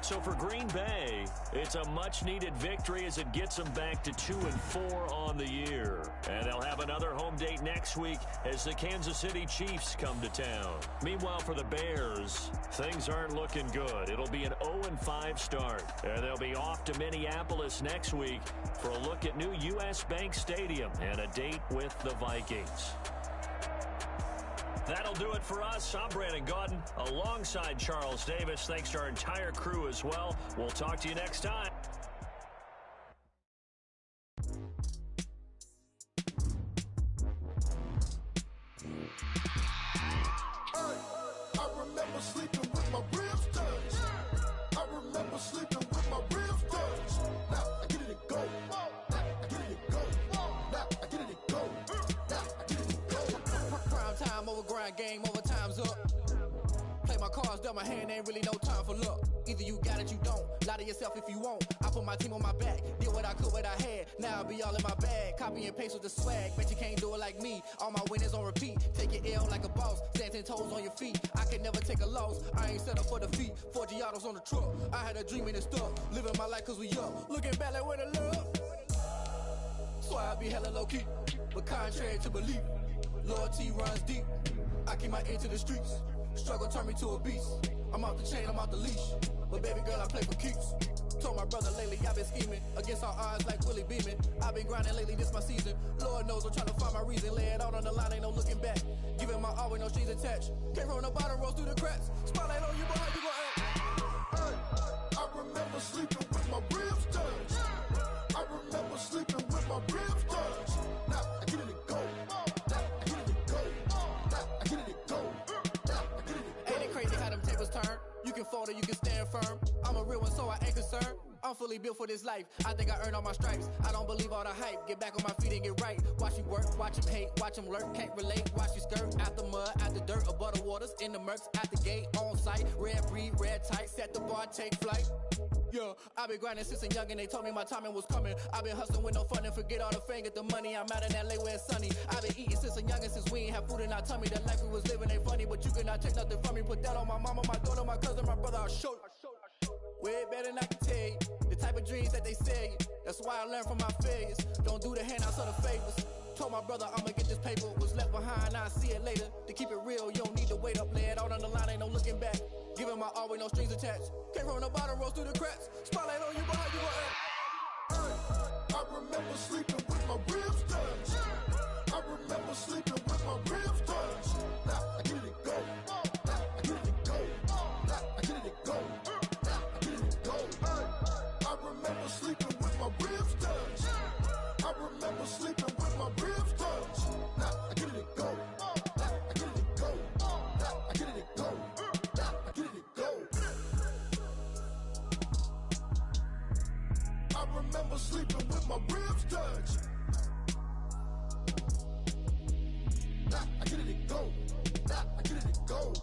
Speaker 2: So for Green Bay, it's a much-needed victory as it gets them back to 2-4 on the year. And they'll have another home date next week as the Kansas City Chiefs come to town. Meanwhile, for the Bears, things aren't looking good. It'll be an 0-5 start. And they'll be off to Minneapolis next week for a look at new U.S. Bank Stadium and a date with the Vikings. That'll do it for us. I'm Brandon Gaudin alongside Charles Davis. Thanks to our entire crew as well. We'll talk to you next time.
Speaker 6: I remember sleeping with my ribs touched. I remember sleeping with my ribs touched. Now I get it and go. Now I get it and go. Now I get it and go. Now I get it and go.
Speaker 7: Prime time over grind game, over time's up. Play my cards, dealt my hand, ain't really no time for luck. Either you got it, you don't. Lie to yourself if you won't. I put my team on my back, did what I could, what I had. Now I'll be all in my bag. Copy and paste with the swag. Bet you can't do it like me. All my winners on repeat. Take your L like a boss. Stand 10 toes on your feet. I can never take a loss. I ain't set up for defeat. 4 Giottos on the truck. I had a dream and it's stuck. Living my life cause we up. Looking back like where the love. So I be hella low key. But contrary to belief, loyalty runs deep. I keep my ear to the streets. Struggle turned me to a beast. I'm off the chain, I'm off the leash. But baby girl, I play for keeps. Told my brother lately, I've been scheming. Against all odds like Willie Beeman. I've been grinding lately, this my season. Lord knows I'm trying to find my reason. Lay it out on the line, ain't no looking back. Giving my all with no strings attached. Came from the bottom, rose through the cracks. Spotlight on you, boy, how you gon' act?
Speaker 6: I remember sleeping with my ribs touched. I remember sleeping with my ribs touched. Now I get it and go. Now I get it and go. Now I get it and go. Now I get it and go.
Speaker 7: Ain't it crazy how them tables turn? You can fold or you can stand firm. I'm a real one, so I ain't concerned. I'm fully built for this life. I think I earned all my stripes. I don't believe all the hype. Get back on my feet and get right. Watch you work, watch him hate, watch him lurk. Can't relate, watch you skirt. Out the mud, out the dirt, above the waters, in the murks, at the gate, on site. Red breed, red tight, set the bar, take flight. Yeah, I been grinding since a young and they told me my timing was coming. I been hustling with no fun and forget all the fame, get the money. I'm out in LA where it's sunny. I been eating since a young and since we ain't have food in our tummy. The life we was living ain't funny, but you cannot take nothing from me. Put that on my mama, my daughter, my cousin, my brother, I'll show you. Way better than I can tell you. The type of dreams that they sell you. That's why I learned from my failures. Don't do the handouts or the favors. Told my brother I'ma get this paper. Was left behind, I'll see it later. To keep it real, you don't need to wait up. Lay it out on the line, ain't no looking back. Giving my all with no strings attached. Came from the bottom, rose through the cracks. Spotlight on you, boy, how you gon' act?
Speaker 6: I remember sleeping with my ribs touched. I remember sleeping with my ribs touched. Now I get it and go. Now I get it and go. Now I get it and go. Now I get it and go. I remember sleeping with my ribs touched. I remember sleeping with my ribs touched. Now I get it and go. Now I get it and go. Now I get it and go. Now I get it and go. I remember sleeping with my ribs touched. Now I get it and go. Now I get it and go.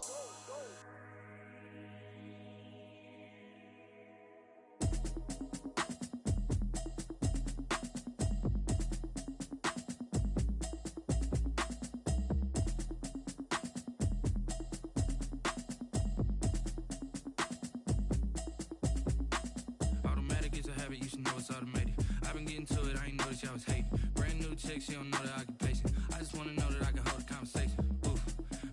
Speaker 8: Automatic is a habit, you should know it's automated. I've been getting to it, I ain't noticed y'all was hating. Brand new chick, she don't know the occupation. I just wanna know that I can hold a conversation. Oof,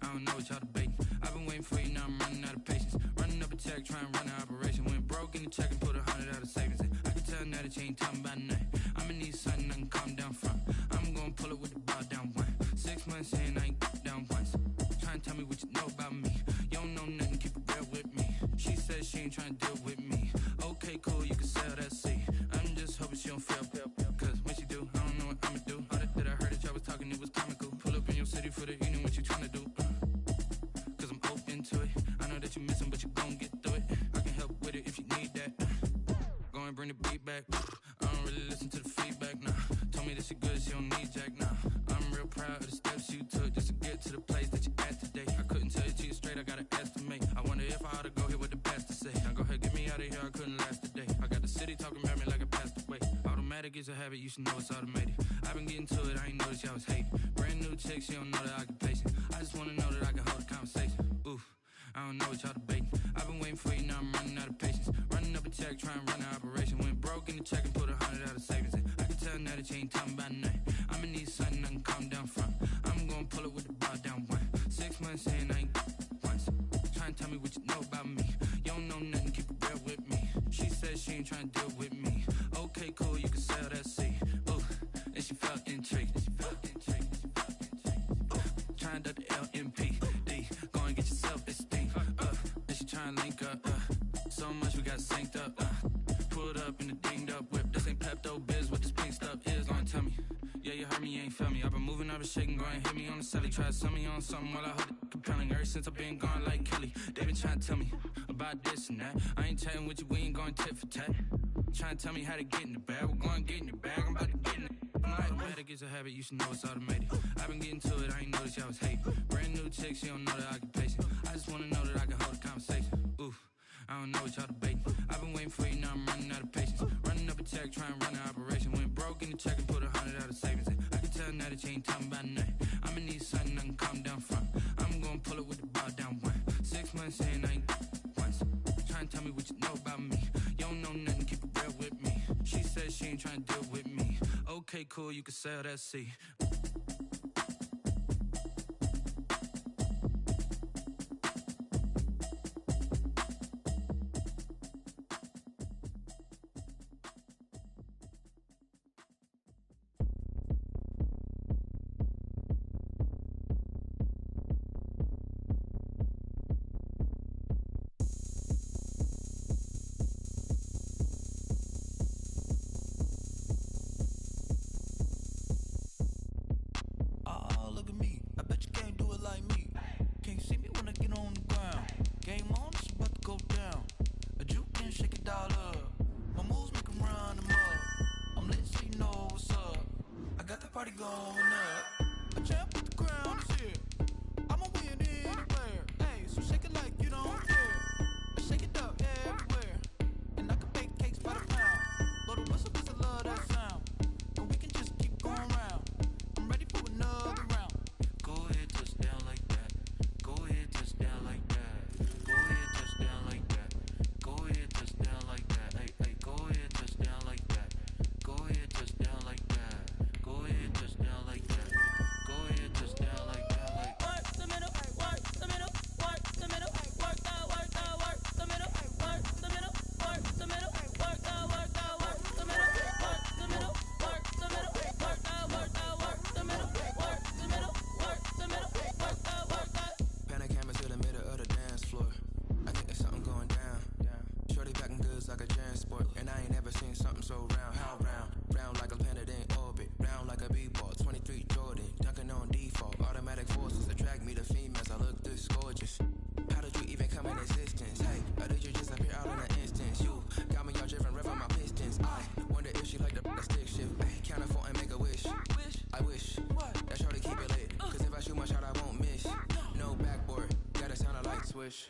Speaker 8: I don't know what y'all debating. I've been waiting for you, now I'm running out of patience. Running up a check, trying to run an operation. Went broke in the check and put 100 out of savings in. I can tell now that you ain't talking about nothing. I'ma need something I can calm down from. I'm gonna pull it with the bar down one. 6 months in, I ain't down once. Trying to tell me what you know about me. You don't know nothing, keep it real with me. She said she ain't trying to deal with me. Okay, cool, you can sell that seat. I'm just hoping she don't fail. Cause when she do, I don't know what I'ma do. All that I heard that y'all was talking, it was comical. Pull up in your city for the evening, what you tryna do? Cause I'm open to it. I know that you missing, but you gon' get through it. I can help with it if you need that. Go and bring the beat back. I don't really listen to the feedback, nah. Told me that she good, she don't need jack, nah. I'm real proud of the steps you took just to get to the place that you at today. I couldn't tell you to you straight, I gotta estimate. I wonder if I ought to go here with the best to say. Now go ahead, get me out of here, I couldn't last today. I got the city talking about me like I passed away. Automatic is a habit, you should know it's automated. I've been getting to it, I ain't noticed y'all was hating. Brand new chick, she don't know the occupation. I just wanna know that I can hold a conversation. Oof, I don't know what y'all debating. I've been waiting for you, now I'm running out of patience. Running up a check, trying to run an operation. Went broke in the check and put 100 out of savings in. I can tell now that you ain't talking about nothing. I'ma need something I can calm down from. I'm gonna pull it with the bar down one. 6 months in, I ain't once. Trying to tell me what you know about me. You don't know nothing, keep it real with me. She said she ain't trying to deal with me. Okay, cool, you can sell that seat. Ooh, and she felt intrigued. Trying to duck the LMP. trying to link up. So much we got synced up. Pulled up in the dinged up whip. This ain't Pepto Biz, what this pink stuff is. Gonna tell me. Yeah, you heard me, you ain't felt me. I've been moving, I've been shaking, go and hit me on the celly. Try to sell me on something while I hold it compelling. Ever since I've been gone like Kelly, they been trying to tell me about this and that. I ain't chatting with you, we ain't going tit for tat. Trying to tell me how to get in the bag. We're going to get in your bag, I'm about to get in it. I'm like, better get a habit, you should know it's automated. I've been getting to it, I ain't noticed y'all was hate. Brand new chick, she don't know the occupation. I just wanna know that I can hold a conversation. Oof, I don't know what y'all debating. I've been waiting for you, now I'm running out of patience. Running up a check, trying to run an operation. Went broke in the check and put 100 out of savings. I can tell now that you ain't talking about nothing. I'ma need something I can calm down from. I'm gonna pull it with the ball down one. 6 months in, I ain't once. Trying to tell me what you know about me. You don't know nothing, keep it real with me. She said she ain't trying to deal with me. Okay, cool, you can sell that seat.
Speaker 9: Wish.